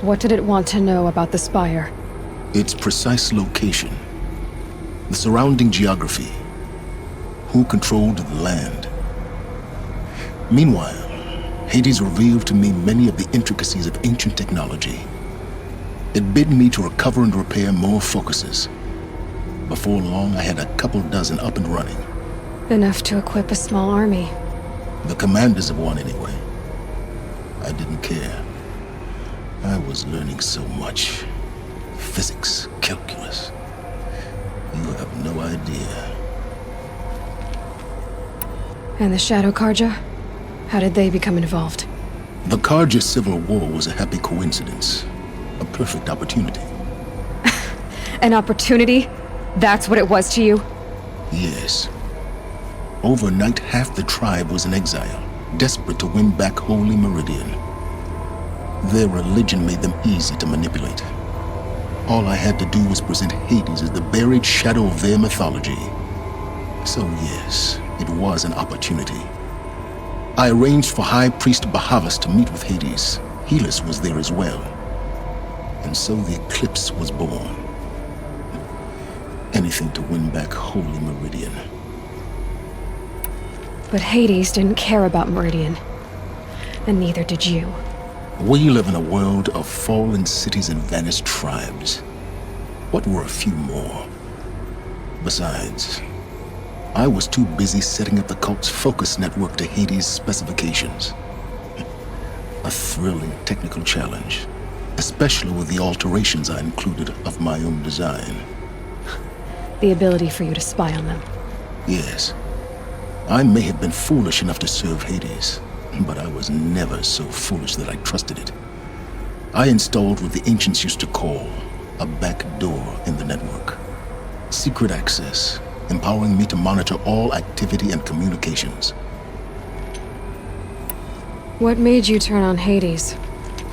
B: What did it want to know about the Spire?
C: Its precise location, the surrounding geography, who controlled the land. Meanwhile, Hades revealed to me many of the intricacies of ancient technology. It bid me to recover and repair more focuses. Before long, I had a couple dozen up and running.
B: Enough to equip a small army.
C: The commanders of one, anyway. I didn't care. I was learning so much. Physics, calculus. You have no idea.
B: And the Shadow Karja? How did they become involved?
C: The Karja Civil War was a happy coincidence. A perfect opportunity.
B: An opportunity? That's what it was to you?
C: Yes. Overnight, half the tribe was in exile, desperate to win back Holy Meridian. Their religion made them easy to manipulate. All I had to do was present Hades as the buried shadow of their mythology. So yes, it was an opportunity. I arranged for High Priest Bahavas to meet with Hades. Helis was there as well. And so the eclipse was born. Anything to win back Holy Meridian.
B: But Hades didn't care about Meridian. And neither did you.
C: We live in a world of fallen cities and vanished tribes. What were a few more? Besides, I was too busy setting up the cult's focus network to Hades' specifications. A thrilling technical challenge, especially with the alterations I included of my own design.
B: The ability for you to spy on them.
C: Yes. I may have been foolish enough to serve Hades, but I was never so foolish that I trusted it. I installed what the ancients used to call a back door in the network. Secret access, empowering me to monitor all activity and communications.
B: What made you turn on Hades?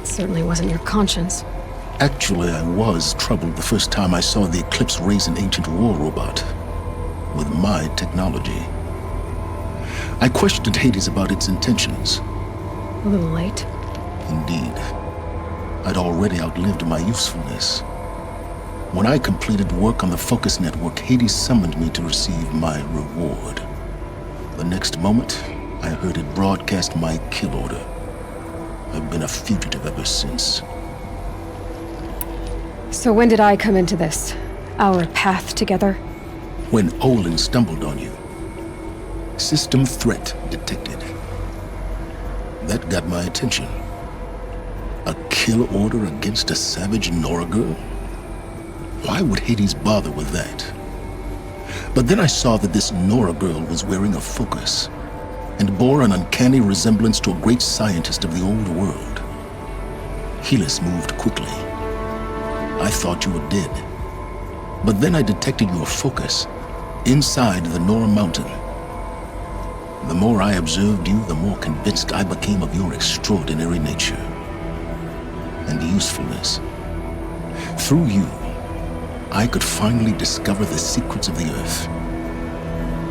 B: It certainly wasn't your conscience.
C: Actually, I was troubled the first time I saw the Eclipse raise an ancient war robot with my technology. I questioned Hades about its intentions.
B: A little late.
C: Indeed. I'd already outlived my usefulness. When I completed work on the Focus Network, Hades summoned me to receive my reward. The next moment, I heard it broadcast my kill order. I've been a fugitive ever since.
B: So when did I come into this? Our path together?
C: When Olin stumbled on you. System threat detected. That got my attention. A kill order against a savage Nora girl? Why would Hades bother with that? But then I saw that this Nora girl was wearing a focus and bore an uncanny resemblance to a great scientist of the old world. Helis moved quickly. I thought you were dead. But then I detected your focus inside the Nora mountain. The more I observed you, the more convinced I became of your extraordinary nature and usefulness. Through you, I could finally discover the secrets of the Earth.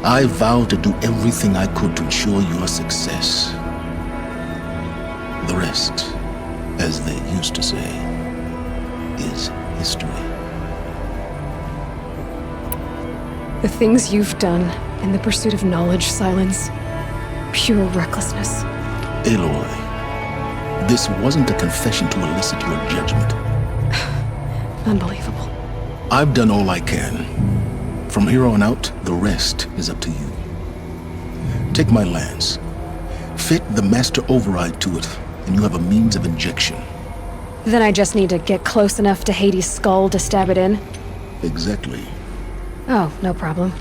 C: I vowed to do everything I could to ensure your success. The rest, as they used to say, is history.
B: The things you've done in the pursuit of knowledge, Silence, pure recklessness.
C: Aloy, this wasn't a confession to elicit your judgment.
B: Unbelievable.
C: I've done all I can. From here on out, the rest is up to you. Take my lance. Fit the master override to it, and you have a means of injection.
B: Then I just need to get close enough to Hades' skull to stab it in?
C: Exactly.
B: Oh, no problem.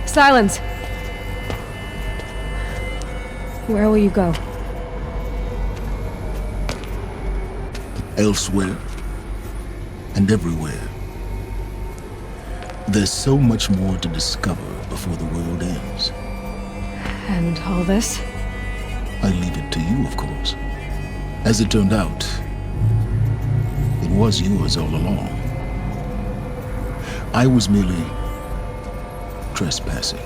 B: Silence! Where will you go?
C: Elsewhere. And everywhere. There's so much more to discover before the world ends.
B: And all this?
C: I leave it to you, of course. As it turned out, it was yours all along. I was merely trespassing.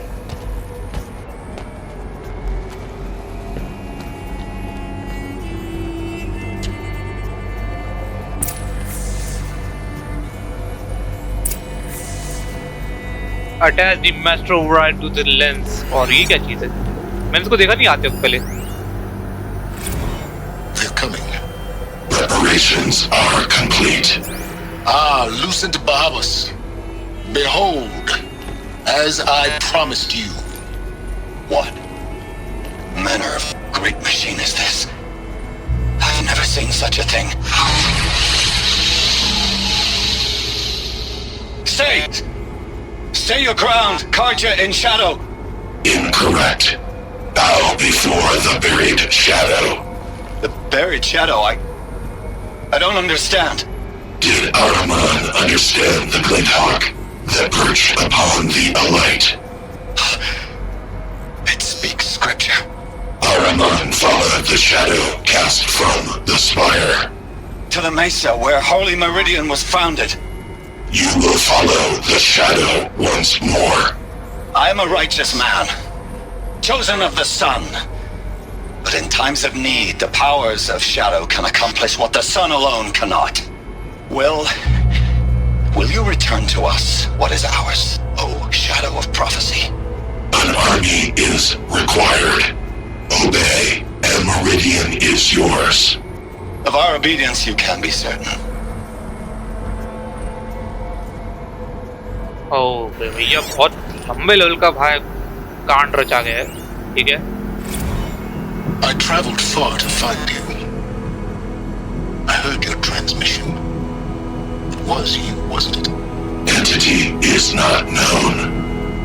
A: Attach the master override to the lens. और ये क्या चीज है? मैंने इसको देखा नहीं आते पहले.
C: They're coming. Preparations are complete. Lucent Bahavas. Behold, as I promised you.
H: What manner of great machine is this? I've never seen such a thing. Stay your ground, Karja in shadow.
C: Incorrect. Bow before the buried shadow.
H: The buried shadow, I don't understand.
C: Did Araman understand the glint hawk that perched upon the alight?
H: It speaks scripture.
C: Araman followed the shadow cast from the spire.
H: To the mesa where Holy Meridian was founded.
C: You will follow the shadow once more.
H: I am a righteous man, chosen of the sun. But in times of need, the powers of shadow can accomplish what the sun alone cannot. Will you return to us what is ours, O shadow of prophecy?
C: An army is required. Obey, and Meridian is yours.
H: Of our obedience you can be certain.
A: भैया बहुत लंबे level का भाई कांड रचा गया है. ठीक है.
C: I traveled far to find you. I heard your transmission. It was you, wasn't it? Entity is not known.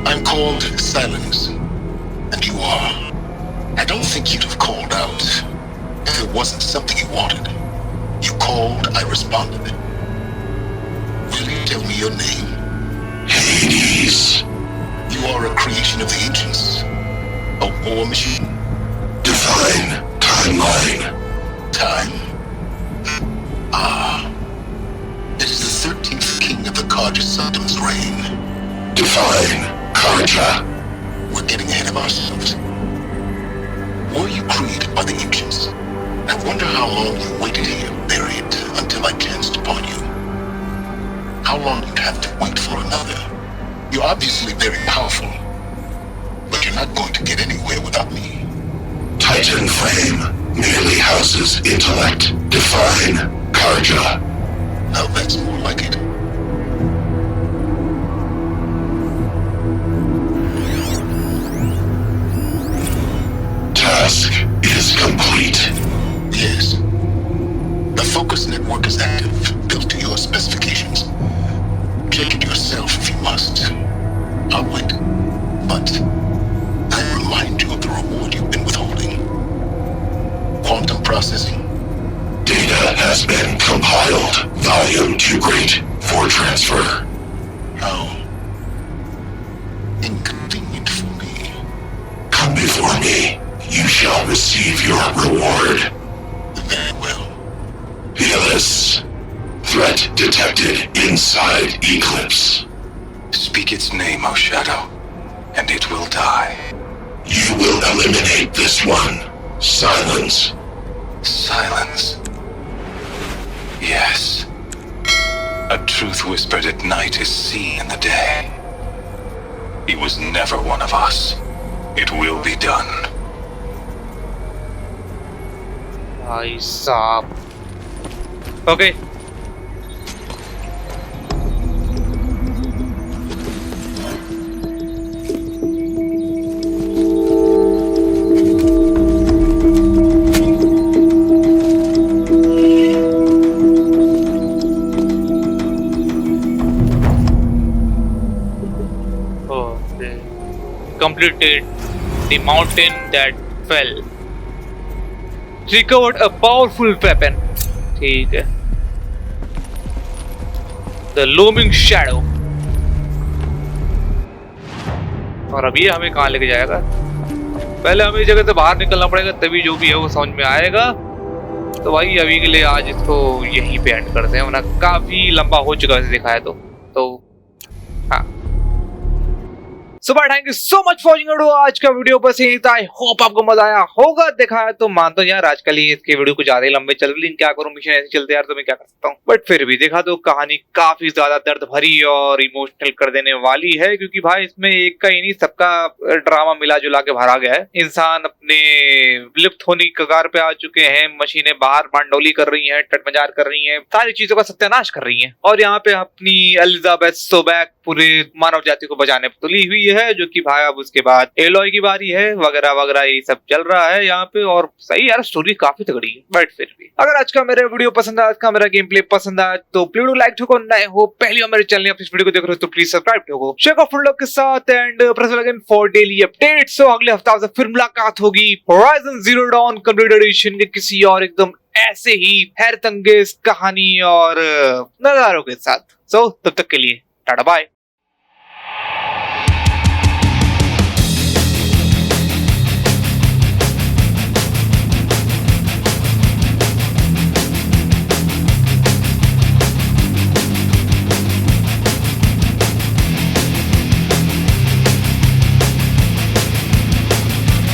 C: I'm called Silence, and you are. I don't think you'd have called out if it wasn't something you wanted. You called, I responded. Will you tell me your name? Hades. You are a creation of the ancients. A war machine. Divine timeline. Time? It is the 13th king of the Karja Saddam's reign. Divine Karja. We're getting ahead of ourselves. Were you created by the ancients? I wonder how long you waited here, buried, until I chanced upon you. How long you'd have to wait for another. You're obviously very powerful, but you're not going to get anywhere without me. Titan Flame merely houses intellect. Define Karja. Now that's more like it. Task is complete. Yes. The focus network is active, built to your specifications. Check it yourself if you must. I'll wait. But I remind you of the reward you've been withholding. Quantum processing. Data has been compiled. Volume too great for transfer. How inconvenient for me. Come before me. You shall receive your reward. Very well. Healus. Threat detected inside Eclipse.
J: Speak its name, O Shadow, and it will die.
C: You will eliminate this one. Silence.
J: Silence. Yes. A truth whispered at night is seen in the day. He was never one of us. It will be done.
A: भाई साहब. Okay. Completed the mountain that fell. Recovered a powerful weapon. ठीक है. The looming shadow. और अब ये हमें कहाँ लेके जाएगा? पहले हमें इस जगह से बाहर निकलना पड़ेगा, तभी जो भी है वो समझ में आएगा। तो भाई अभी के लिए आज इसको यहीं पे एंड करते हैं, वरना काफी लंबा हो चुका है देखा है तो हाँ। Super thank you so much for watching. आज का वीडियो बस यही था। आई होप आपको मजा आया होगा। देखा है तो मानता हूं यार आजकल ही इसके वीडियो कुछ ज्यादा ही लंबे चल रहे, लेकिन क्या करूं, मिशन ऐसे चलते यार, तो मैं क्या कर सकता हूं। बट फिर भी देखा तो कहानी काफी ज्यादा दर्द भरी और इमोशनल कर देने वाली है, क्योंकि भाई इसमें एक का ही नहीं सबका ड्रामा मिला जुला के भरा गया है। इंसान अपने विलुप्त होने की कगार पे आ चुके हैं, मशीनें बाहर बांडोली कर रही है, टटमजार कर रही है, सारी चीजों का सत्यानाश कर रही है, और यहाँ पे अपनी एलिजाबेथ सोबैक पूरे मानव जाति को बचाने पर तुली हुई है। जो कि भाई अब उसके बाद एलॉय की बारी है, वगैरह वगैरह ये सब चल रहा है यहाँ पे। और सही यार स्टोरी काफी तगड़ी है। बट फिर भी अगर आज का मेरा वीडियो पसंद आया, आज का मेरा गेम प्ले पसंद आया, तो प्लीज लाइक ठोको, नए हो पहली बार मेरे चैनल पर इस वीडियो को देख रहे हो तो प्लीज सब्सक्राइब ठोको, शेयर ऑफ लोग के साथ and press bell icon for daily updates. So अगले हफ्ते आपसे फिर मुलाकात होगी horizon zero don complete edition के किसी और एकदम ऐसे ही हैरतअंगेज कहानी और नजारों के साथ। सो तब तक के लिए टाटा बाय।